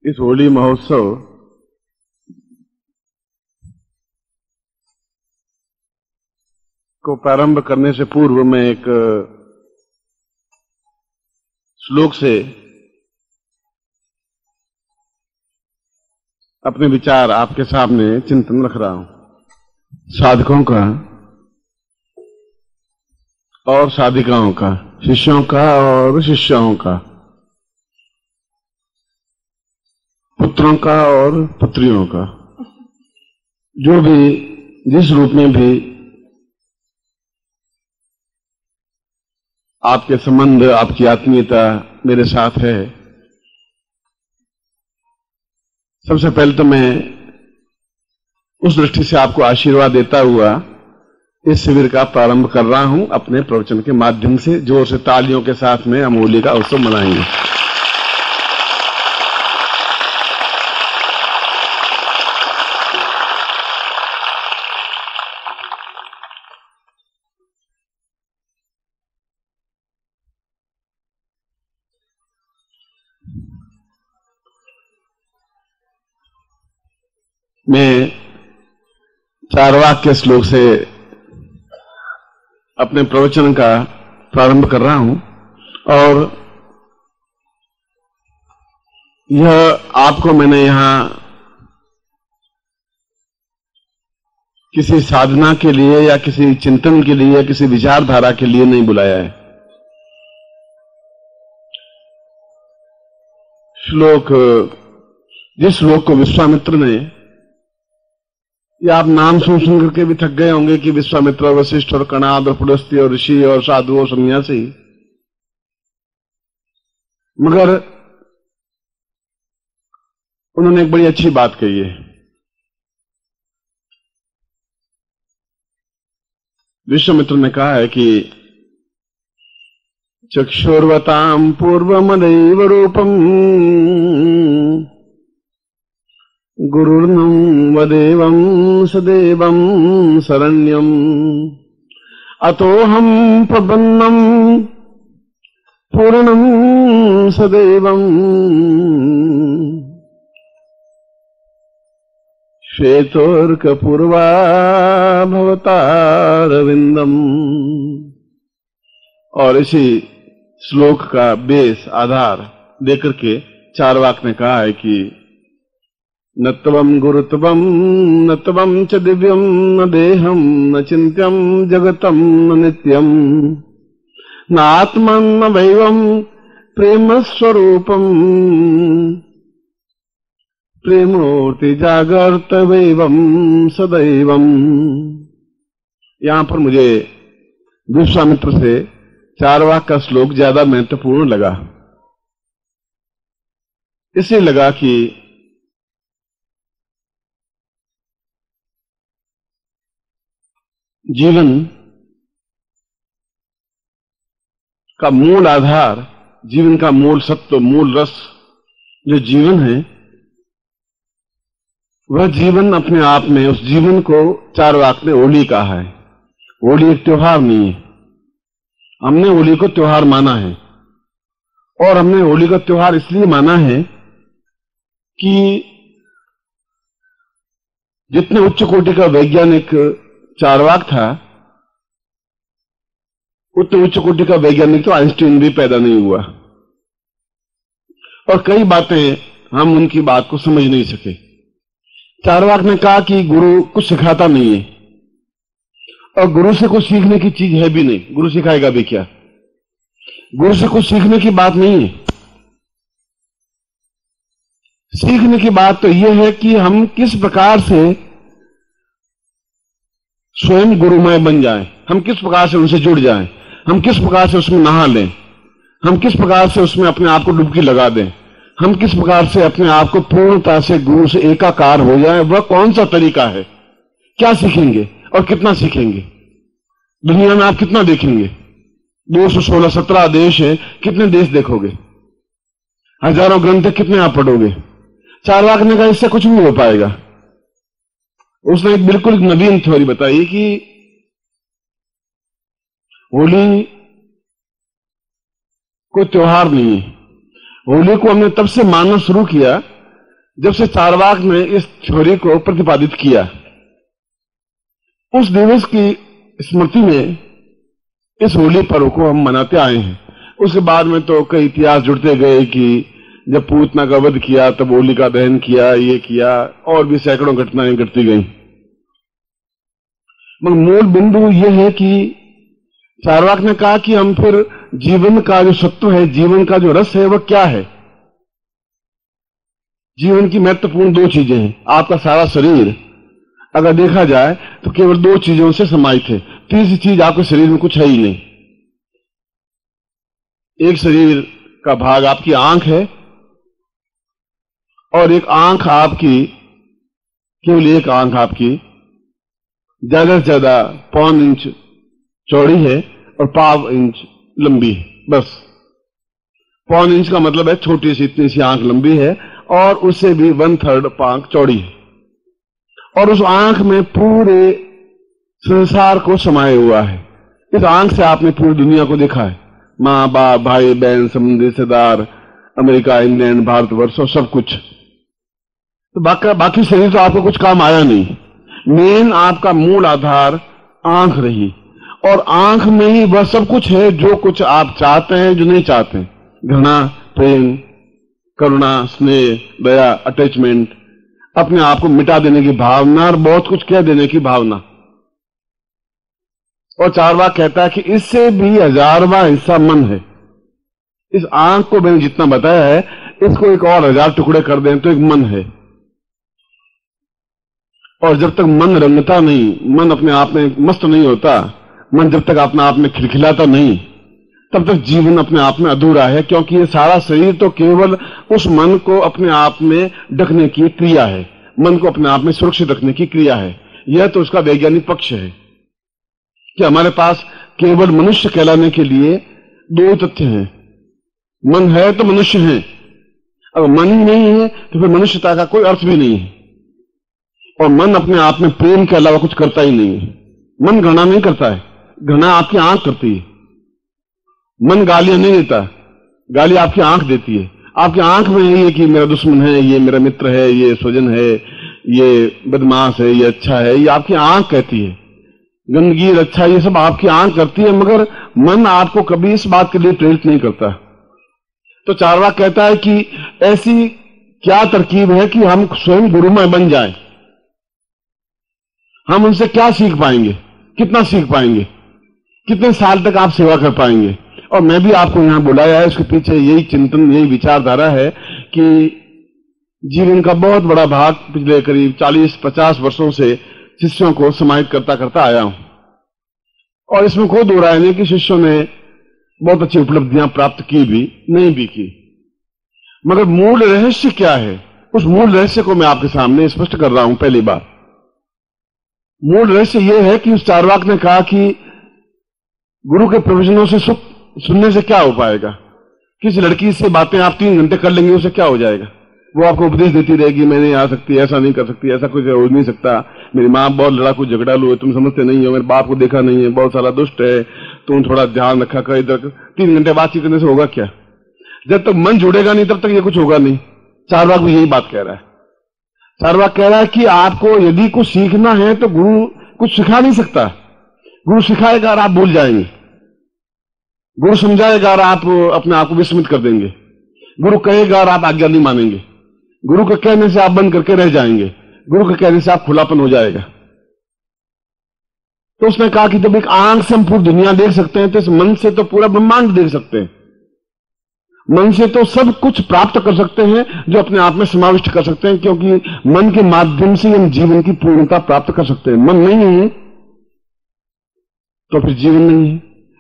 इस होली महोत्सव को प्रारंभ करने से पूर्व मैं एक श्लोक से अपने विचार आपके सामने चिंतन रख रहा हूं। साधकों का और साधिकाओं का, शिष्यों का और शिष्याओं का, पुत्रों का और पुत्रियों का, जो भी जिस रूप में भी आपके संबंध, आपकी आत्मीयता मेरे साथ है, सबसे पहले तो मैं उस दृष्टि से आपको आशीर्वाद देता हुआ इस शिविर का प्रारंभ कर रहा हूं। अपने प्रवचन के माध्यम से जोर से तालियों के साथ में हम होली का उत्सव मनाएंगे। मैं चारवाक के श्लोक से अपने प्रवचन का प्रारंभ कर रहा हूं और यह आपको मैंने यहां किसी साधना के लिए या किसी चिंतन के लिए या किसी विचारधारा के लिए नहीं बुलाया है। जिस श्लोक को विश्वामित्र ने, या आप नाम सुन करके भी थक गए होंगे कि विश्वामित्र और वशिष्ठ और कणाद और पुलस्त्य और ऋषि और साधु और सन्यासी, मगर उन्होंने एक बड़ी अच्छी बात कही है। विश्वामित्र ने कहा है कि चक्षुर्वतां पूर्वमदैव रूपम् गुरुर्नं वदेवं सदेवं शरण्यम् अतोऽहं प्रपन्नं पूर्णं सदैवं श्वेतोर्कपूर्वा भवतारविन्दम्। और इसी श्लोक का बेस आधार देकर के चारवाक ने कहा है कि न त्वं गुरुत्वं न त्वं च दिव्यं न देहं न चिन्त्यं जगतं न नित्यं न आत्मं न वैवं प्रेम स्वरूपं प्रेमोर्ति जागर्त वैवं सदैवं। यहां पर मुझे विश्वामित्र से चारवाक का श्लोक ज्यादा महत्वपूर्ण लगा। इसलिए लगा कि जीवन का मूल आधार, जीवन का मूल सत्व, मूल रस जो जीवन है, वह जीवन अपने आप में, उस जीवन को चारवाक ने होली कहा है। होली एक त्योहार नहीं है। हमने होली को त्योहार माना है और हमने होली का त्योहार इसलिए माना है कि जितने उच्च कोटि का वैज्ञानिक चारवाक था, उतने उच्च कोटि का वैज्ञानिक तो आइंस्टीन भी पैदा नहीं हुआ और कई बातें हम उनकी बात को समझ नहीं सके। चारवाक ने कहा कि गुरु कुछ सिखाता नहीं है और गुरु से कुछ सीखने की चीज है भी नहीं। गुरु सिखाएगा भी क्या? गुरु से कुछ सीखने की बात नहीं है। सीखने की बात तो यह है कि हम किस प्रकार से स्वयं गुरुमय बन जाएं, हम किस प्रकार से उनसे जुड़ जाएं, हम किस प्रकार से उसमें नहा लें, हम किस प्रकार से उसमें अपने आप को डुबकी लगा दें, हम किस प्रकार से अपने आप को पूर्णता से गुरु से एकाकार हो जाए। वह कौन सा तरीका है? क्या सीखेंगे और कितना सीखेंगे? दुनिया में आप कितना देखेंगे? 216-17 देश है, कितने देश देखोगे? हजारों ग्रंथ कितने आप पढ़ोगे? चारवाक ने कहा इससे कुछ नहीं हो पाएगा। उसने एक बिल्कुल नवीन थ्योरी बताई कि होली कोई त्योहार नहीं है। होली को हमने तब से मानना शुरू किया जब से चारवाक ने इस थ्योरी को प्रतिपादित किया, उस दिवस की स्मृति में इस होली पर्व को हम मनाते आए हैं। उसके बाद में तो कई इतिहास जुड़ते गए कि जब पूतना का वध किया तब होली का दहन किया, ये किया, और भी सैकड़ों घटनाएं घटती गई। मगर मूल बिंदु यह है कि चारवाक ने कहा कि हम फिर जीवन का जो सत्व है, जीवन का जो रस है, वह क्या है। जीवन की महत्वपूर्ण दो चीजें हैं। आपका सारा शरीर अगर देखा जाए तो केवल दो चीजों से समाहित है। तीसरी चीज आपके शरीर में कुछ है ही नहीं। एक शरीर का भाग आपकी आंख है, और एक आंख आपकी, केवल एक आंख आपकी ज्यादा से ज्यादा 5 इंच चौड़ी है और 5 इंच लंबी है। बस 5 इंच का मतलब है छोटी सी, इतनी सी आंख लंबी है, और उससे भी 1/3 आंख चौड़ी है। और उस आंख में पूरे संसार को समाये हुआ है। इस आंख से आपने पूरी दुनिया को देखा है, माँ बाप, भाई बहन, संबंधी, रिश्तेदार, अमेरिका, इंग्लैंड, भारतवर्ष और सब कुछ। तो बाकी शरीर तो आपको कुछ काम आया नहीं। मेन आपका मूल आधार आंख रही, और आंख में ही वह सब कुछ है जो कुछ आप चाहते हैं, जो नहीं चाहते। घृणा, प्रेम, करुणा, स्नेह, दया, अटैचमेंट, अपने आप को मिटा देने की भावना, और बहुत कुछ कह देने की भावना। और चारवाक कहता है कि इससे भी 1000वां हिस्सा मन है। इस आंख को मैंने जितना बताया है, इसको एक और 1000 टुकड़े कर दें तो एक मन है। और जब तक मन रंगता नहीं, मन अपने आप में मस्त नहीं होता, मन जब तक अपने आप में खिलखिलाता नहीं, तब तक जीवन अपने आप में अधूरा है। क्योंकि ये सारा शरीर तो केवल उस मन को अपने आप में ढकने की क्रिया है, मन को अपने आप में सुरक्षित रखने की क्रिया है। यह तो उसका वैज्ञानिक पक्ष है कि हमारे पास केवल मनुष्य कहलाने के लिए 2 तथ्य हैं। मन है तो मनुष्य है, अगर मन ही नहीं है तो फिर मनुष्यता का कोई अर्थ भी नहीं है। और मन अपने आप में प्रेम के अलावा कुछ करता ही नहीं है। मन घृणा नहीं करता है, घृणा आपकी आंख करती है। मन गालियां नहीं देता, गाली आपकी आंख देती है। आपकी आंख में यही है कि मेरा दुश्मन है, ये मेरा मित्र है, ये स्वजन है, ये बदमाश है, ये अच्छा है, ये आपकी आंख कहती है। गंदगी, अच्छा, ये सब आपकी आंख करती है, मगर मन आपको कभी इस बात के लिए प्रेरित नहीं करता। तो चारवाक कहता है कि ऐसी क्या तरकीब है कि हम स्वयं गुरुमय बन जाएं। हम उनसे क्या सीख पाएंगे, कितना सीख पाएंगे, कितने साल तक आप सेवा कर पाएंगे। और मैं भी आपको यहां बुलाया है, उसके पीछे यही चिंतन, यही विचारधारा है कि जीवन का बहुत बड़ा भाग पिछले करीब 40-50 वर्षों से शिष्यों को समाहित करता करता आया हूं। और इसमें कोई दो राय नहीं कि शिष्यों ने बहुत अच्छी उपलब्धियां प्राप्त की भी, नहीं भी की। मगर मूल रहस्य क्या है, उस मूल रहस्य को मैं आपके सामने स्पष्ट कर रहा हूं। पहली बार मूल रहस्य यह है कि उस चारवाक ने कहा कि गुरु के प्रवचनों से सुख सुनने से क्या हो पाएगा। किसी लड़की से बातें आप 3 घंटे कर लेंगे, उसे क्या हो जाएगा। वो आपको उपदेश देती रहेगी, मैं नहीं आ सकती, ऐसा नहीं कर सकती, ऐसा कुछ हो नहीं सकता, मेरी माँ बहुत लड़ाकू झगड़ालू है, तुम समझते नहीं हो, मेरे बाप को देखा नहीं है, बहुत सारा दुष्ट है, तुम थोड़ा ध्यान रखा कर। इधर 3 घंटे बातचीत करने से होगा क्या। जब तक मन जुड़ेगा नहीं तब तक ये कुछ होगा नहीं। चारवाक भी यही बात कह रहा है। चारवाक कह रहा है कि आपको यदि कुछ सीखना है तो गुरु कुछ सिखा नहीं सकता। गुरु सिखाएगा और आप भूल जाएंगे, गुरु समझाएगा और आप अपने आप को विस्मित कर देंगे, गुरु कहेगा और आप आज्ञा नहीं मानेंगे, गुरु के कहने से आप बंद करके रह जाएंगे, गुरु के कहने से आप खुलापन हो जाएगा। तो उसने कहा कि जब एक आंख से हम पूरी दुनिया देख सकते हैं तो इस मन से तो पूरा ब्रह्मांड देख सकते हैं। मन से तो सब कुछ प्राप्त कर सकते हैं जो अपने आप में समाविष्ट कर सकते हैं, क्योंकि मन के माध्यम से हम जीवन की पूर्णता प्राप्त कर सकते हैं। मन नहीं है तो फिर जीवन नहीं है,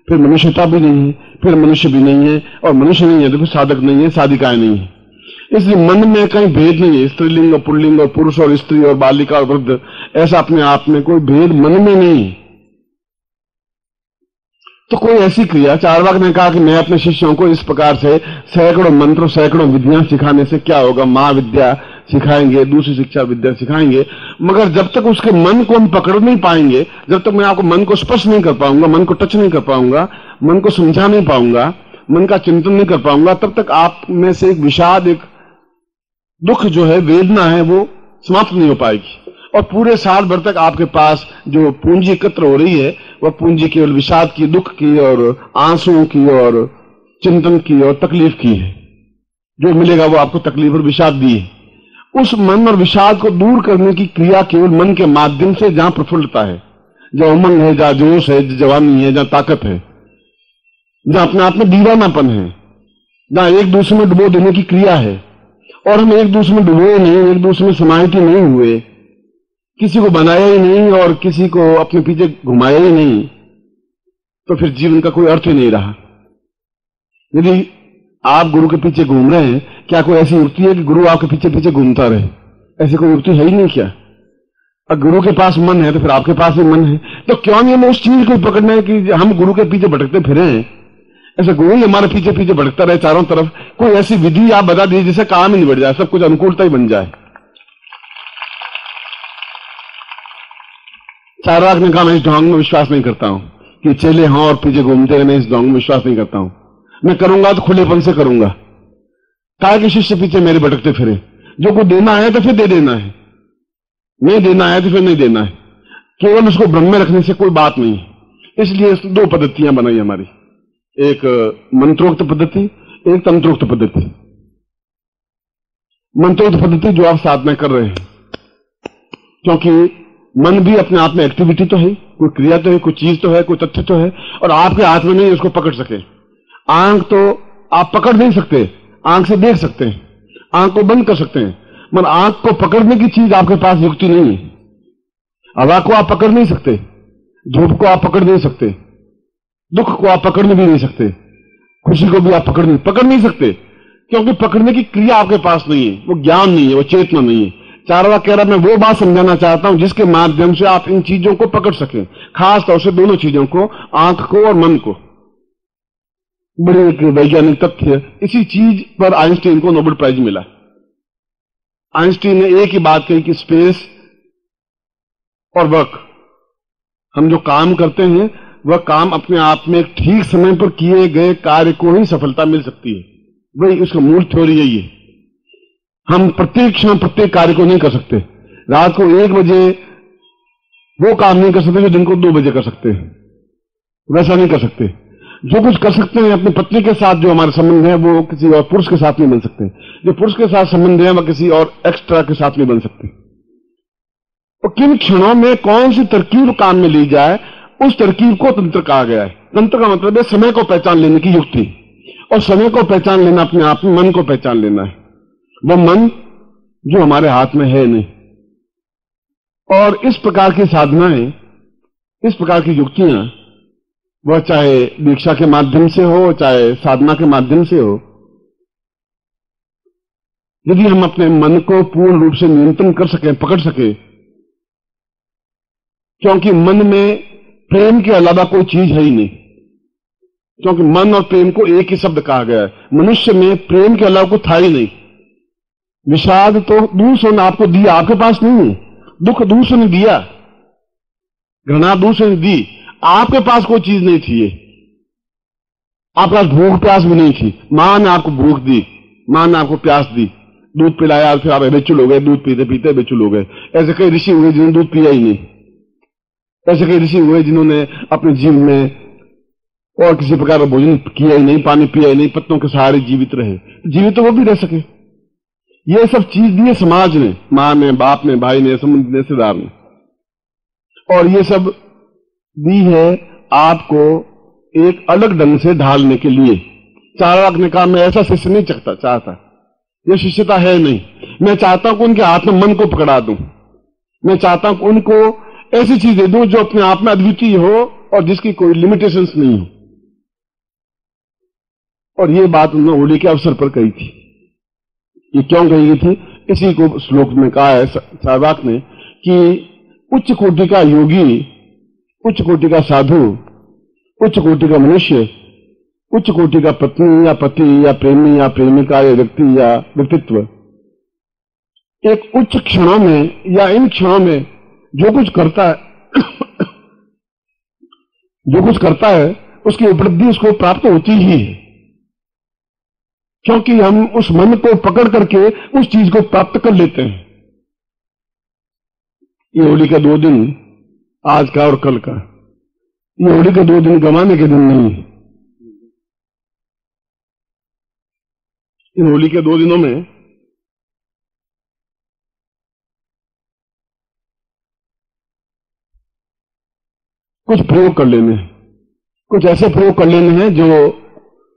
फिर मनुष्यता भी नहीं है, फिर मनुष्य भी नहीं है, और मनुष्य नहीं है तो फिर साधक नहीं है, साधिकाएं नहीं है। इसलिए मन में कहीं भेद नहीं है, स्त्रीलिंग और पुल्लिंग और पुरुष और स्त्री और बालिका और वृद्ध, ऐसा अपने आप में कोई भेद मन में नहीं है। तो कोई ऐसी क्रिया, चारवाक ने कहा कि मैं अपने शिष्यों को इस प्रकार से सैकड़ों मंत्र, सैकड़ों विद्याएं सिखाने से क्या होगा, महाविद्या सिखाएंगे, दूसरी शिक्षा विद्या सिखाएंगे, मगर जब तक उसके मन को हम पकड़ नहीं पाएंगे, जब तक मैं आपको मन को स्पर्श नहीं कर पाऊंगा, मन को टच नहीं कर पाऊंगा, मन को समझा नहीं पाऊंगा, मन का चिंतन नहीं कर पाऊंगा, तब तक आप में से एक विषाद, एक दुख जो है, वेदना है, वो समाप्त नहीं हो पाएगी। और पूरे साल भर तक आपके पास जो पूंजी एकत्र हो रही है, वह पूंजी केवल विषाद की, दुख की और आंसुओं की और चिंतन की और तकलीफ की है। जो मिलेगा वो आपको तकलीफ और विषाद दी है। उस मन और विषाद को दूर करने की क्रिया केवल मन के माध्यम से, जहां प्रफुल्लता है, जहां उमंग है, जहां जोश है, जहां जवानी है, जहां ताकत है, जहां अपने आप में दीवानापन है, जहां एक दूसरे में डुबो देने की क्रिया है, और हम एक दूसरे में डुबोए नहीं, एक दूसरे में समाहित ही नहीं हुए, किसी को बनाया ही नहीं और किसी को अपने पीछे घुमाया ही नहीं, तो फिर जीवन का कोई अर्थ ही नहीं रहा। यदि आप गुरु के पीछे घूम रहे हैं, क्या कोई ऐसी युक्ति है कि गुरु आपके पीछे पीछे घूमता रहे? ऐसी कोई युक्ति है ही नहीं क्या? अगर गुरु के पास मन है तो फिर आपके पास भी मन है, तो क्यों नहीं हमें उस चीज को पकड़ना है कि हम गुरु के पीछे भटकते फिरे हैं? ऐसे गुरु ही हमारे पीछे पीछे भटकता रहे चारों तरफ। कोई ऐसी विधि आप बता दीजिए जिससे काम ही नहीं बढ़ जाए, सब कुछ अनुकूलता ही बन जाए। चार्वाक ने कहा मैं इस ढोंग में विश्वास नहीं करता हूं कि चेले हों और पीछे घूमते रहने, इस ढोंग में विश्वास नहीं करता हूं। मैं करूंगा तो खुलेपन से करूंगा। कहा कि शिष्य पीछे मेरे भटकते फिरे, जो को देना है तो फिर दे देना है, नहीं देना है तो फिर नहीं देना है। केवल उसको ब्रह्म में रखने से कोई बात नहीं है। इसलिए दो पद्धतियां बनाई हमारी, एक मंत्रोक्त पद्धति, एक तंत्रोक्त पद्धति। मंत्रोक्त पद्धति जो आप साधना कर रहे हैं, क्योंकि मन भी अपने आप में एक्टिविटी तो है, कोई क्रिया तो है, कोई चीज तो है, कोई तथ्य तो है, और आपके हाथ में नहीं उसको पकड़ सके। आंख तो आप पकड़ नहीं सकते, आंख से देख सकते हैं, आंख को बंद कर सकते हैं, मगर आंख को पकड़ने की चीज आपके पास युक्ति नहीं है। हवा को आप पकड़ नहीं सकते, धूप को आप पकड़ नहीं सकते, दुख को आप पकड़ भी नहीं सकते, खुशी को भी आप पकड़ नहीं सकते, क्योंकि पकड़ने की क्रिया आपके पास नहीं है, वो ज्ञान नहीं है, वो चेतना नहीं है। चारवाक कह रहा मैं वो बात समझाना चाहता हूं जिसके माध्यम से आप इन चीजों को पकड़ सकें, खास तौर से दोनों चीजों को, आंख को और मन को। बड़ी एक वैज्ञानिक तथ्य, इसी चीज पर आइंस्टीन को नोबेल प्राइज मिला। आइंस्टीन ने एक ही बात कही कि स्पेस और वर्क, हम जो काम करते हैं वह काम अपने आप में एक ठीक समय पर किए गए कार्य को ही सफलता मिल सकती है। वही उसका मूल थ्योरी यही है। हम प्रत्येक क्षण प्रत्येक कार्य को नहीं कर सकते। रात को 1 बजे वो काम नहीं कर सकते जो दिन को 2 बजे कर सकते हैं, वैसा नहीं कर सकते। जो कुछ कर सकते हैं अपनी पत्नी के साथ, जो हमारे संबंध है, वो किसी और पुरुष के साथ नहीं बन सकते। जो पुरुष के साथ संबंध है वह किसी और एक्स्ट्रा के साथ नहीं बन सकते। और किन क्षणों में कौन सी तरकीब काम में ली जाए, उस तरकीब को तंत्र कहा गया है। तंत्र का मतलब है समय को पहचान लेने की युक्ति, और समय को पहचान लेना अपने आप में मन को पहचान लेना है। वह मन जो हमारे हाथ में है नहीं। और इस प्रकार की साधनाएं, इस प्रकार की युक्तियां, वह चाहे दीक्षा के माध्यम से हो, चाहे साधना के माध्यम से हो, यदि हम अपने मन को पूर्ण रूप से नियंत्रण कर सकें, पकड़ सके, क्योंकि मन में प्रेम के अलावा कोई चीज है ही नहीं, क्योंकि मन और प्रेम को एक ही शब्द कहा गया है। मनुष्य में प्रेम के अलावा कुछ था ही नहीं। विषाद तो दूसरों ने आपको दिया, आपके पास नहीं है। दुख दूसरों ने दिया, घृणा दूसरों ने दी, आपके पास कोई चीज नहीं थी। ये आपके पास भूख प्यास भी नहीं थी। मां ने आपको भूख दी, मां ने आपको प्यास दी, दूध पिलाया, फिर आप बेचुल हो गए, दूध पीते पीते बेचुल हो गए। ऐसे कई ऋषि हुए जिन्होंने दूध पिया ही नहीं। ऐसे कई ऋषि हुए जिन्होंने अपने जीवन में और किसी प्रकार का भोजन किया ही नहीं, पानी पिया ही नहीं, पत्तों के सहारे जीवित रहे। जीवित तो वो भी रह सके। ये सब चीज दी है समाज ने, मां ने, बाप ने, भाई ने, संबंधी ने, रिश्तेदार ने, और ये सब दी है आपको एक अलग ढंग से ढालने के लिए। चार्वाक ने कहा मैं ऐसा शिष्य नहीं चाहता, यह शिष्यता है नहीं। मैं चाहता हूं कि उनके हाथ में मन को पकड़ा दूं। मैं चाहता हूं कि उनको ऐसी चीज दे दूं जो अपने आप में अद्वितीय हो और जिसकी कोई लिमिटेशंस नहीं हो। और ये बात उन्होंने होली के अवसर पर कही थी। ये क्यों कही गई थी? इसी को श्लोक में कहा है चार्वाक ने कि उच्च कोटि का योगी, उच्च कोटि का साधु, उच्च कोटि का मनुष्य, उच्च कोटि का पत्नी या पति या प्रेमी या प्रेमिका या व्यक्ति या व्यक्तित्व, एक उच्च क्षणों में या इन क्षणों में जो कुछ करता है जो कुछ करता है उसकी उपलब्धि उसको प्राप्त होती ही है। क्योंकि हम उस मन को पकड़ करके उस चीज को प्राप्त कर लेते हैं। ये होली का 2 दिन, आज का और कल का, ये होली के 2 दिन गंवाने के दिन नहीं। इन होली के 2 दिनों में कुछ प्रयोग कर लेने हैं, कुछ ऐसे प्रयोग कर लेने हैं जो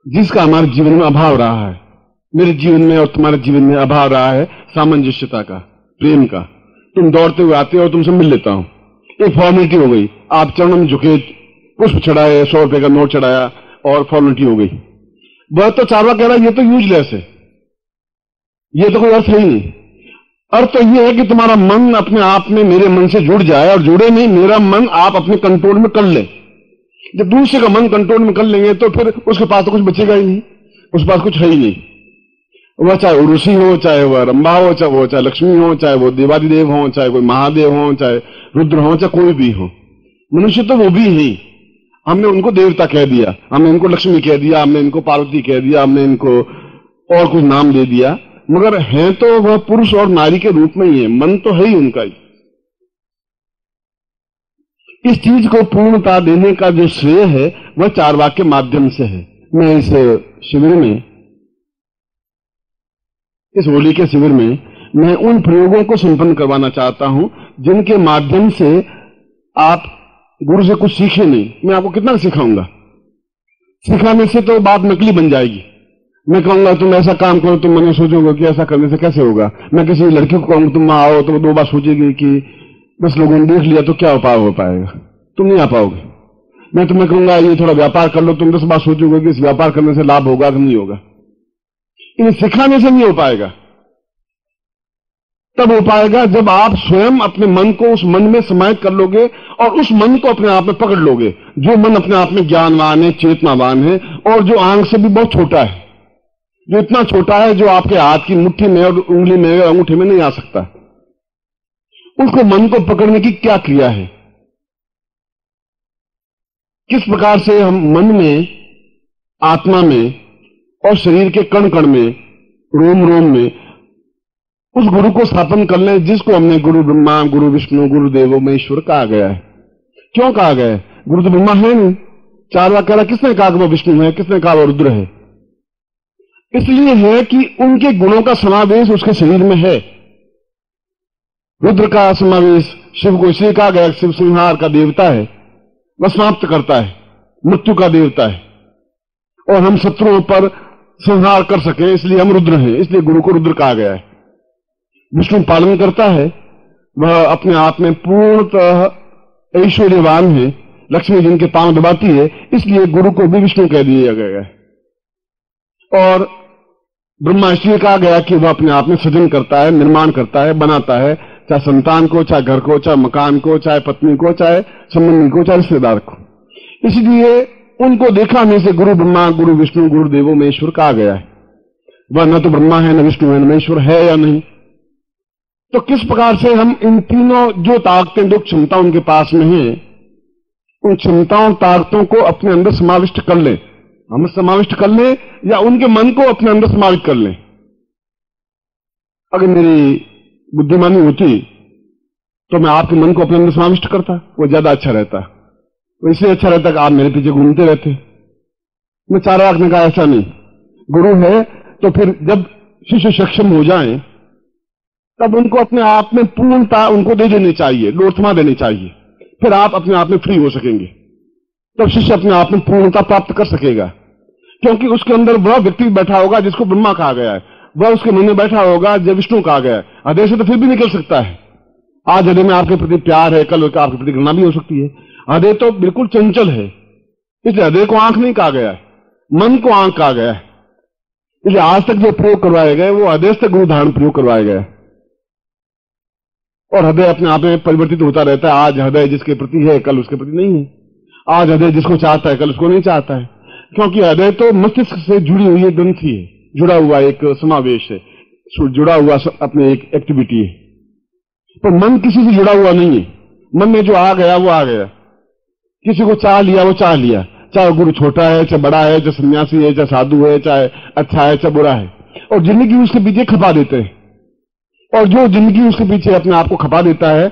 जिसका हमारे जीवन में अभाव रहा है। मेरे जीवन में और तुम्हारे जीवन में अभाव रहा है सामंजस्यता का, प्रेम का। तुम दौड़ते हुए आते हो, तुमसे मिल लेता हूं, एक फॉर्मेलिटी हो गई। आप चरणों में झुके, पुष्प चढ़ाए, 100 रुपए का नोट चढ़ाया और फॉर्मेलिटी हो गई। वह तो चारवा कह रहा है ये तो यूजलेस है, ये तो कोई अर्थ है ही नहीं। अर्थ तो ये है कि तुम्हारा मन अपने आप में मेरे मन से जुड़ जाए, और जुड़े नहीं, मेरा मन आप अपने कंट्रोल में कर ले। जब दूसरे का मन कंट्रोल में कर लेंगे तो फिर उसके पास तो कुछ बचेगा ही नहीं, उसके पास कुछ है ही नहीं। वह चाहे उर्वशी हो, चाहे वह रंभा हो, चाहे वो चाहे लक्ष्मी हो, चाहे वो देवादिदेव हो, चाहे कोई महादेव हो, चाहे रुद्र हो, चाहे कोई भी हो। मनुष्य तो वो भी ही, हमने उनको देवता कह दिया, हमने इनको लक्ष्मी कह दिया, हमने इनको पार्वती कह दिया, हमने इनको और कुछ नाम दे दिया, मगर हैं तो वह पुरुष और नारी के रूप में ही है। मन तो है ही उनका ही। इस चीज को पूर्णता देने का जो श्रेय है वह चारवाक के माध्यम से है। मैं इस शिविर में, इस होली के शिविर में मैं उन प्रयोगों को संपन्न करवाना चाहता हूं जिनके माध्यम से आप गुरु से कुछ सीखे नहीं। मैं आपको कितना सिखाऊंगा? सिखाने से तो बात नकली बन जाएगी। मैं कहूंगा तुम ऐसा काम करो, तुम मैंने सोचोगे कि ऐसा करने से कैसे होगा। मैं किसी लड़की को कहूंगा तुम वहां आओ, तो वो 2 बार सोचेगी कि बस लोगों ने देख लिया तो क्या उपाय हो पाएगा, तुम नहीं आ पाओगे। मैं तुम्हें कहूंगा ये थोड़ा व्यापार कर लो, तुम 10 बार सोचोगे कि इस व्यापार करने से लाभ होगा कि नहीं होगा। इन्हें सिखाने से नहीं हो पाएगा। तब हो पाएगा जब आप स्वयं अपने मन को उस मन में समाहित कर लोगे और उस मन को अपने आप में पकड़ लोगे, जो मन अपने आप में ज्ञानवान है, चेतनावान है, और जो आंख से भी बहुत छोटा है, जो इतना छोटा है जो आपके हाथ की मुट्ठी में और उंगली में और अंगूठे में नहीं आ सकता। उसको मन को पकड़ने की क्या क्रिया है, किस प्रकार से हम मन में, आत्मा में और शरीर के कण कण में, रोम रोम में उस गुरु को स्थापन कर लें जिसको हमने गुरु ब्रह्मा, गुरु विष्णु, गुरु देवो महेश्वर कहा गया है। क्यों कहा गया है? गुरु तो ब्रह्मा है नहीं। चारवाक कह रहा, किसने कहा कि वो विष्णु है, किसने कहा वो रुद्र है? इसलिए है कि उनके गुणों का समावेश उसके शरीर में है। रुद्र का समावेश शिव को इसलिए कहा गया, शिव संहार का देवता है, वह समाप्त करता है, मृत्यु का देवता है, और हम शत्रुओं पर संहार कर सके इसलिए हम रुद्र हैं, इसलिए गुरु को रुद्र कहा गया है। विष्णु पालन करता है, वह अपने आप में पूर्णतः ऐश्वर्यवान है, लक्ष्मी जिनके पांव दबाती है, इसलिए गुरु को भी विष्णु कह दिया गया है। और ब्रह्मा इसलिए कहा गया कि वह अपने आप में सृजन करता है, निर्माण करता है, बनाता है, चाहे संतान को, चाहे घर को, चाहे मकान को, चाहे पत्नी को, चाहे संबंधी को, चाहे रिश्तेदार को। इसलिए उनको दिखाने से गुरु ब्रह्मा, गुरु विष्णु, गुरु देवो महेश्वर कहा गया है। वह न तो ब्रह्मा है, न विष्णु है, न महेश्वर है या नहीं। तो किस प्रकार से हम इन तीनों जो ताकतें, जो क्षमता उनके पास में है, उन क्षमताओं ताकतों को अपने अंदर समाविष्ट कर लें, हम समाविष्ट कर लें या उनके मन को अपने अंदर समाविष्ट कर लें। अगर मेरी बुद्धिमानी होती तो मैं आपके मन को अपने अंदर समाविष्ट करता, वो ज्यादा अच्छा रहता। वो इसलिए अच्छा रहता कि आप मेरे पीछे घूमते रहते। मैं चारवाक ने कहा ऐसा नहीं, गुरु है तो फिर जब शिष्य सक्षम हो जाएं तब उनको अपने आप में पूर्णता उनको दे देनी चाहिए, लोर्थमा देनी चाहिए, फिर आप अपने आप में फ्री हो सकेंगे। तब शिष्य अपने आप में पूर्णता प्राप्त कर सकेगा, क्योंकि उसके अंदर वह व्यक्ति बैठा होगा जिसको ब्रह्मा कहा गया है, वह उसके मन में बैठा होगा जब विष्णु कहा गया है। हृदय से तो फिर भी निकल सकता है। आज हृदय में आपके प्रति प्यार है, कल आपके प्रति घृणा भी हो सकती है। हृदय तो बिल्कुल चंचल है, इसलिए हृदय को आंख नहीं कहा गया है, मन को आंख कहा गया है। इसलिए आज तक जो प्रयोग करवाए गए वो हृदय से गुरु धारण प्रयोग करवाए गए, और हृदय अपने आप में परिवर्तित होता रहता है। आज हृदय जिसके प्रति है कल उसके प्रति नहीं है। आज हृदय जिसको चाहता है कल उसको नहीं चाहता है, क्योंकि हृदय तो मस्तिष्क से जुड़ी हुई एक ग्रंथि है, जुड़ा हुआ एक समावेश है, जुड़ा हुआ अपने एक एक्टिविटी है। पर मन किसी से जुड़ा हुआ नहीं है। मन में जो आ गया वो आ गया, किसी को चाह लिया वो चाह लिया, चाहे गुरु छोटा है, चाहे बड़ा है, चाहे सन्यासी है, चाहे साधु है, चाहे अच्छा है, चाहे बुरा है, और जिंदगी उसके पीछे खपा देते हैं। और जो जिंदगी उसके पीछे अपने आप को खपा देता है,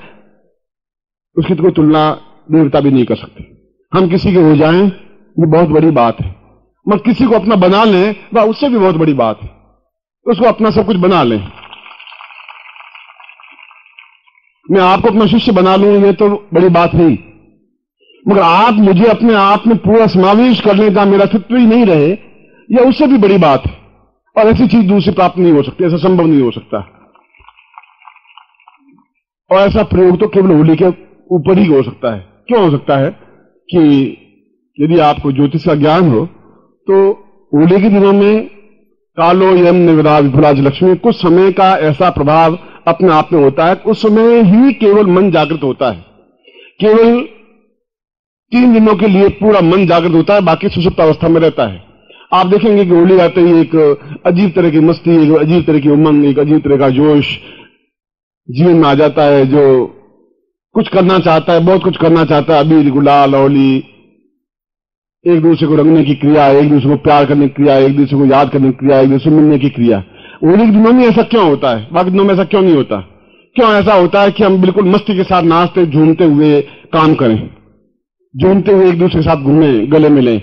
उसकी तो कोई तुलना देवता भी नहीं कर सकते। हम किसी के हो जाएं, ये बहुत बड़ी बात है। मगर किसी को अपना बना लें, वह उससे भी बहुत बड़ी बात है। उसको अपना सब कुछ बना लें। मैं आपको अपना शिष्य बना लूं, ये तो बड़ी बात नहीं, मगर आप मुझे अपने आप में पूरा समावेश कर लें, जहां मेरा अस्तित्व ही नहीं रहे, यह उससे भी बड़ी बात है। और ऐसी चीज दूसरी प्राप्त नहीं हो सकती, ऐसा संभव नहीं हो सकता। और ऐसा प्रयोग तो केवल होली के ऊपर ही हो सकता है। क्यों हो सकता है कि यदि आपको ज्योतिष का ज्ञान हो तो होली के दिनों में कालो यम निवदा विपुलाज लक्ष्मी, कुछ समय का ऐसा प्रभाव अपने आप में होता है। उस समय ही केवल मन जागृत होता है। केवल 3 दिनों के लिए पूरा मन जागृत होता है, बाकी सुषुप्त अवस्था में रहता है। आप देखेंगे कि होली आते ही एक अजीब तरह की मस्ती, एक अजीब तरह की उमंग, एक अजीब तरह का जोश जीवन में आ जाता है। जो कुछ करना चाहता है, बहुत कुछ करना चाहता है, अबीर गुलाल होली, एक दूसरे को रंगने की क्रिया, एक दूसरे को प्यार करने की क्रिया, एक दूसरे को याद करने की क्रिया, एक दूसरे को मिलने की क्रिया। होली के दिनों में ऐसा क्यों होता है, बाकी दिनों में ऐसा क्यों नहीं होता? क्यों ऐसा होता है कि हम बिल्कुल मस्ती के साथ नाचते झूमते हुए काम करें, झूमते हुए एक दूसरे के साथ घूमें, गले मिलें,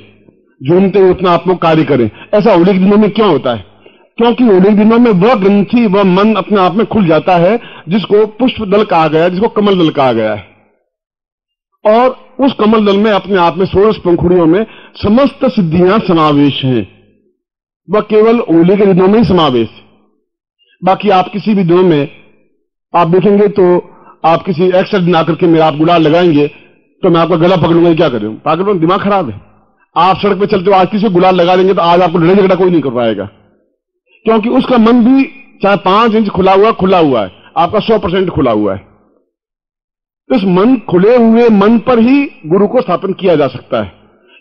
झूमते हुए अपना आप को कार्य करें? ऐसा होली के दिनों में क्यों होता है? क्योंकि होली के दिनों में वह ग्रंथि, वह मन अपने आप में खुल जाता है जिसको पुष्प दल कहा गया है, जिसको कमल दल कहा गया है। और उस कमल दल में अपने आप में 16 पंखुड़ियों में समस्त सिद्धियां समावेश हैं। वह केवल होली के दिनों में ही समावेश। बाकी आप किसी भी दिनों में आप देखेंगे तो आप किसी एक्सीडेंट ना करके मेरा आप गुलाल लगाएंगे तो मैं आपका गला पकड़ूंगा, क्या करूं? पागल, दिमाग खराब है। आप सड़क पे चलते हो, आज किसी को गुलाल लगा देंगे तो आज आपको लड़ाई झगड़ा कोई नहीं कर पाएगा, क्योंकि उसका मन भी चाहे 5 इंच खुला हुआ है, आपका 100% खुला हुआ है। इस मन, खुले हुए मन पर ही गुरु को स्थापन किया जा सकता है,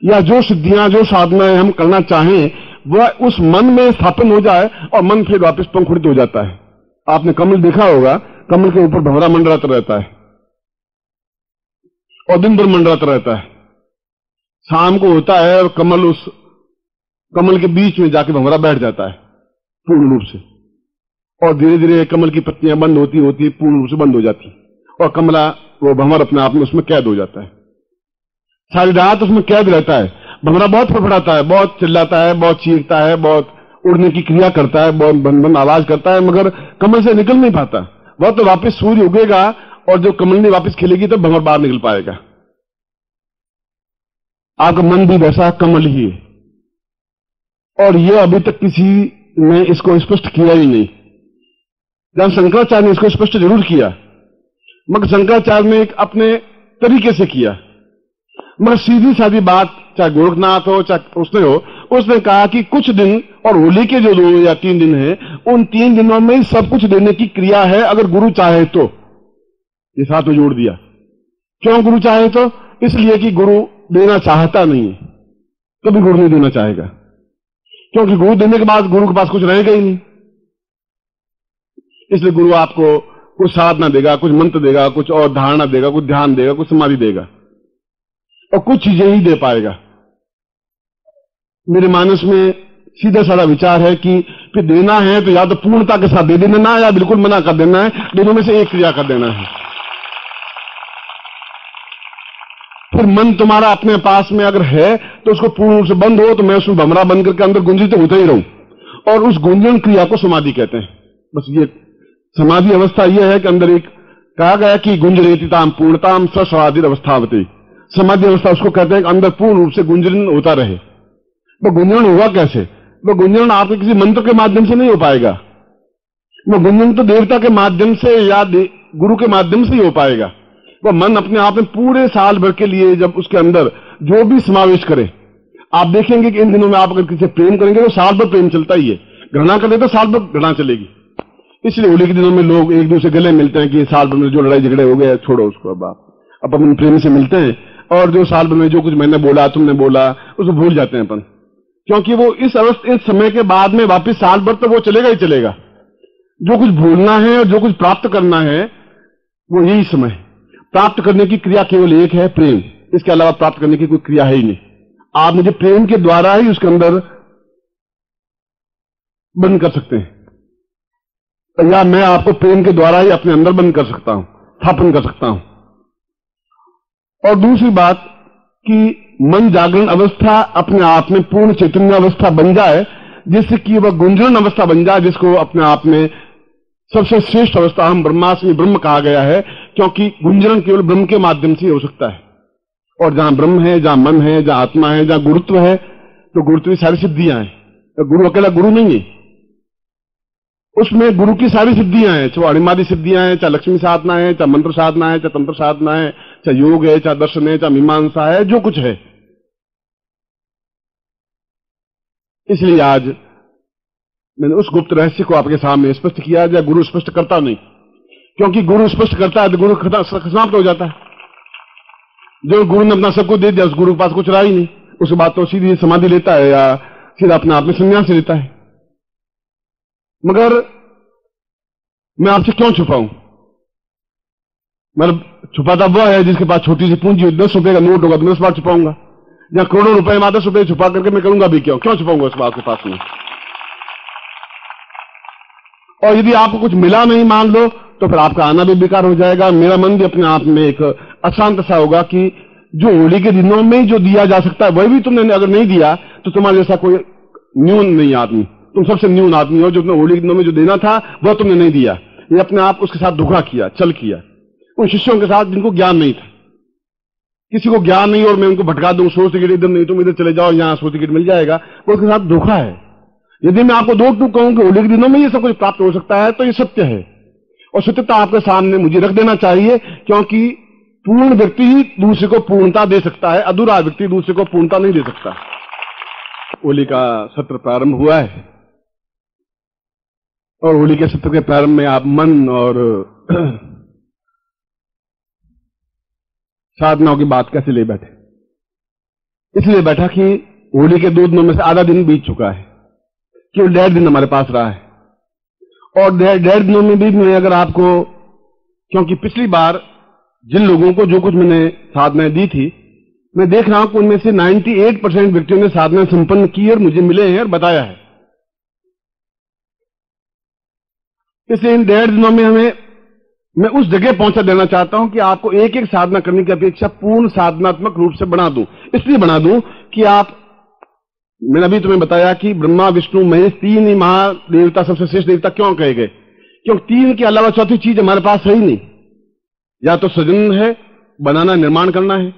या जो सिद्धियां, जो साधनाएं हम करना चाहें वह उस मन में स्थापन हो जाए और मन फिर वापस पंखुड़ित हो जाता है। आपने कमल देखा होगा, कमल के ऊपर भंवरा मंडराता रहता है और दिन भर मंडराता रहता है। शाम को होता है और कमल, उस कमल के बीच में जाके भंवरा बैठ जाता है पूर्ण रूप से, और धीरे धीरे कमल की पत्तियां बंद होती होती पूर्ण रूप से बंद हो जाती, और कमला, वो भंवर अपने आप में उसमें कैद हो जाता है। सारी रात उसमें कैद रहता है। भंवरा बहुत फड़फड़ाता है, बहुत चिल्लाता है, बहुत चीखता है, बहुत उड़ने की क्रिया करता है, बहुत बन बन आवाज करता है, मगर कमल से निकल नहीं पाता। वह तो वापस सूर्य उगेगा और जब कमल वापस खिलेगी तो भंवर बाहर निकल पाएगा। आपका मन भी वैसा कमल ही है, और यह अभी तक किसी ने इसको स्पष्ट किया ही नहीं। जहां शंकराचार्य ने इसको स्पष्ट जरूर किया, मगर शंकराचार्य ने एक अपने तरीके से किया। मगर सीधी सादी बात, चाहे गोरखनाथ हो चाहे उसने हो, उसने कहा कि कुछ दिन, और होली के जो 2 या 3 दिन है, उन 3 दिनों में ही सब कुछ देने की क्रिया है, अगर गुरु चाहे तो। ये साथ में जोड़ दिया। क्यों गुरु चाहे तो? इसलिए कि गुरु देना चाहता नहीं है, कभी गुरु नहीं देना चाहेगा, क्योंकि गुरु देने के बाद गुरु के पास कुछ रहेगा ही नहीं। इसलिए गुरु आपको कुछ साधना देगा, कुछ मंत्र देगा, कुछ और धारणा देगा, कुछ ध्यान देगा, कुछ समाधि देगा, और कुछ चीजें ही दे पाएगा। मेरे मानस में सीधा साधा विचार है कि फिर देना है तो या तो पूर्णता के साथ दे देना, या बिल्कुल मना कर देना है। दोनों में से एक क्रिया कर देना है। फिर मन तुम्हारा अपने पास में अगर है तो उसको पूर्ण रूप से बंद हो, तो मैं उसमें भंवरा बंद करके अंदर गुंजित होता ही रहूं, और उस गुंजन क्रिया को समाधि कहते हैं। बस ये समाधि अवस्था यह है कि अंदर एक कहा गया कि गुंजरेतिताम पूर्णताम सस्वादित अवस्थावती। समाधि अवस्था उसको कहते हैं कि अंदर पूर्ण रूप से गुंजन होता रहे। वो गुंजन होगा कैसे? वो गुंजन आपके किसी मंत्र के माध्यम से नहीं हो पाएगा। वो गुंजन तो देवता के माध्यम से या गुरु के माध्यम से ही हो पाएगा। वह मन अपने आप में पूरे साल भर के लिए जब उसके अंदर जो भी समावेश करे, आप देखेंगे कि इन दिनों में आप अगर किसी से प्रेम करेंगे तो साल भर प्रेम चलता ही है, घृणा करें तो साल भर घृणा चलेगी। इसलिए होली के दिनों में लोग एक दूसरे गले मिलते हैं कि साल भर में जो लड़ाई झगड़े हो गए छोड़ो उसको, अब आप अपन प्रेम से मिलते हैं, और जो साल भर में जो कुछ मैंने बोला, तुमने बोला, उसको भूल जाते हैं अपन, क्योंकि वो इस समय के बाद में वापिस साल भर तो वो चलेगा ही चलेगा। जो कुछ भूलना है और जो कुछ प्राप्त करना है वो यही समय है। प्राप्त करने की क्रिया केवल एक है, प्रेम। इसके अलावा प्राप्त करने की कोई क्रिया है ही नहीं। आप मुझे प्रेम के द्वारा ही उसके अंदर बंद कर सकते हैं, या मैं आपको प्रेम के द्वारा ही अपने अंदर बंद कर सकता हूं, स्थापन कर सकता हूं। और दूसरी बात कि मन जागरण अवस्था अपने आप में पूर्ण चैतन्य अवस्था बन जाए, जिससे कि वह गुंजरण अवस्था बन जाए, जिसको अपने आप में सबसे श्रेष्ठ अवस्था हम ब्रह्मास्मि ब्रह्म कहा गया है, क्योंकि गुंजरण केवल ब्रह्म के माध्यम से हो सकता है। और जहां ब्रह्म है, जहां मन है, जहां आत्मा है, जहां गुरुत्व है, तो गुरुत्व की सारी सिद्धियां हैं। तो गुरु अकेला गुरु नहीं है, उसमें गुरु की सारी सिद्धियां हैं, चाहे अणिमादि सिद्धियां हैं, चाहे लक्ष्मी साधना है, चाहे मंत्र साधना है, चाहे तंत्र साधना है, चाहे योग है, चाहे दर्शन है, चाहे मीमांसा है, जो कुछ है। इसलिए आज मैंने उस गुप्त रहस्य को आपके सामने स्पष्ट किया, या गुरु स्पष्ट करता नहीं, क्योंकि गुरु स्पष्ट करता है तो गुरु समाप्त हो जाता है। जो गुरु ने अपना सबको दे दिया, उस गुरु के पास कुछ रहा ही नहीं, उसके बाद तो सीधी समाधि लेता है या सीधा अपने आप में संन्यास लेता है। मगर मैं आपसे क्यों छुपाऊं? मतलब छुपाता वह है जिसके पास छोटी सी पूंजी हो, 10 रुपए का नोट होगा तो मैं उस बात छुपाऊंगा, या करोड़ों रुपए में 10 रुपए छुपा करके मैं करूंगा भी क्यों छुपाऊंगा उस बात के पास में। और यदि आपको कुछ मिला नहीं मान लो, तो फिर आपका आना भी बेकार हो जाएगा। मेरा मन भी अपने आप में एक अशांत सा होगा कि जो होली के दिनों में जो दिया जा सकता है वह भी तुमने अगर नहीं दिया, तो तुम्हारे जैसा कोई न्यून नहीं आदमी, तुम सबसे न्यून आदमी हो। जो तुमने होली के दिनों में जो देना था वह तुमने नहीं दिया, ये अपने आप उसके साथ धोखा किया, छल किया उन शिष्यों के साथ जिनको ज्ञान नहीं था। किसी को ज्ञान नहीं और मैं उनको भटका दूं, सोच टिकट इधर नहीं, तुम इधर चले जाओ, यहां सोच टिकट मिल जाएगा, वो उसके साथ धोखा है। यदि मैं आपको 2 टूक कहूं कि होली के दिनों में ये सब कुछ प्राप्त हो सकता है, तो ये सत्य है, और सत्यता आपके सामने मुझे रख देना चाहिए, क्योंकि पूर्ण व्यक्ति ही दूसरे को पूर्णता दे सकता है, अधूरा व्यक्ति दूसरे को पूर्णता नहीं दे सकता। होली का सत्र प्रारंभ हुआ है, और होली के सत्र के प्रारंभ में आप मन और साधनाओं की बात कैसे ले बैठे? इसलिए बैठा कि होली के 2 दिनों में से आधा दिन बीत चुका है, केवल 1.5 दिन हमारे पास रहा है। और 1.5 दिनों में भी मैं अगर आपको, क्योंकि पिछली बार जिन लोगों को जो कुछ मैंने साधनाएं दी थी, मैं देख रहा हूं कि उनमें से 98% व्यक्तियों ने साधना संपन्न की और मुझे मिले हैं और बताया है। इसलिए इन 1.5 दिनों में मैं उस जगह पहुंचा देना चाहता हूं कि आपको एक एक साधना करने की अपेक्षा पूर्ण साधनात्मक रूप से बना दूं। इसलिए बना दूं कि आप, मैंने अभी तुम्हें बताया कि ब्रह्मा विष्णु महेश 3 ही महादेवता सबसे श्रेष्ठ देवता क्यों कहे गए, क्योंकि 3 के अलावा चौथी चीज हमारे पास है ही नहीं। या तो सृजन है, बनाना निर्माण करना है,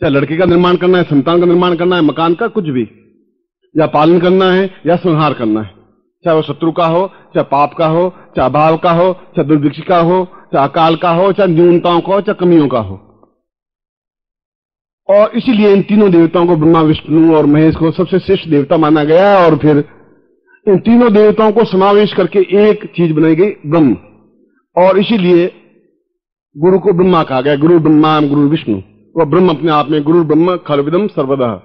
चाहे लड़के का निर्माण करना है, संतान का निर्माण करना है, मकान का कुछ भी, या पालन करना है या संहार करना है, चाहे वो शत्रु का हो, चाहे पाप का हो, चाहे अभाव का हो, चाहे दुर्भिक्ष का हो, चाहे अकाल का हो, चाहे न्यूनताओं का हो, चाहे कमियों का हो। और इसीलिए इन तीनों देवताओं को, ब्रह्मा विष्णु और महेश को सबसे श्रेष्ठ देवता माना गया है। और फिर इन तीनों देवताओं को समावेश करके एक चीज बनाई गई, ब्रह्म। और इसीलिए गुरु को ब्रह्मा कहा गया, गुरु ब्रह्मा गुरु विष्णु। वह ब्रह्म अपने आप में, गुरु ब्रह्म खलविदम सर्वदा,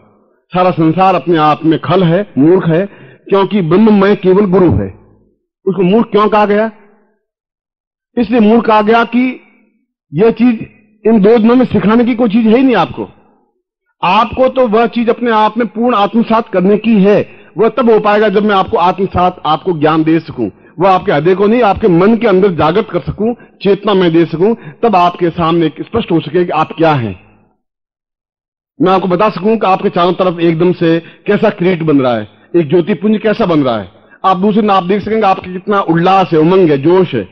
सारा संसार अपने आप में खल है, मूर्ख है, क्योंकि ब्रह्ममय केवल गुरु है। उसको मूर्ख क्यों कहा गया? इसलिए मूर्ख कहा गया कि यह चीज इन 2 दिनों में सिखाने की कोई चीज है ही नहीं आपको। आपको तो वह चीज अपने आप में पूर्ण आत्मसात करने की है। वह तब हो पाएगा जब मैं आपको आत्मसात, आपको ज्ञान दे सकूं। वह आपके हृदय को नहीं, आपके मन के अंदर जागृत कर सकूं, चेतना में दे सकूं, तब आपके सामने स्पष्ट हो सके कि आप क्या हैं। मैं आपको बता सकूं कि आपके चारों तरफ एकदम से कैसा क्रिएट बन रहा है, एक ज्योतिपुंज कैसा बन रहा है। आप दूसरे दिन आप देख सकेंगे आपके कितना उल्लास है, उमंग है, जोश है।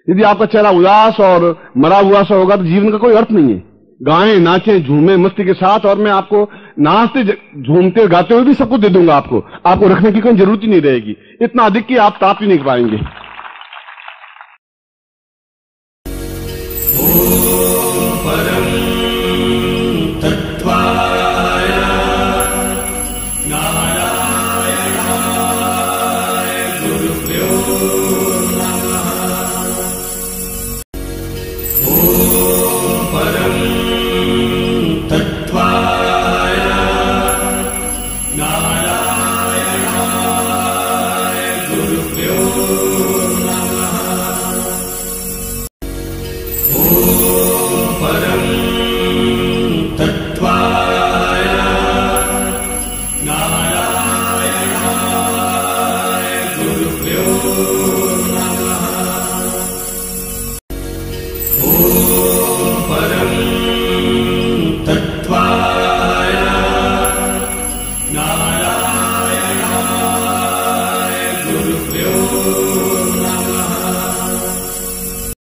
यदि आपका चेहरा उदास और मरा हुआ सा होगा तो जीवन का कोई अर्थ नहीं है। गाएं, नाचें, झूमें मस्ती के साथ, और मैं आपको नाचते झूमते गाते हुए भी सब कुछ दे दूंगा। आपको रखने की कोई जरूरत ही नहीं रहेगी, इतना अधिक कि आप ताप ही नहीं पाएंगे।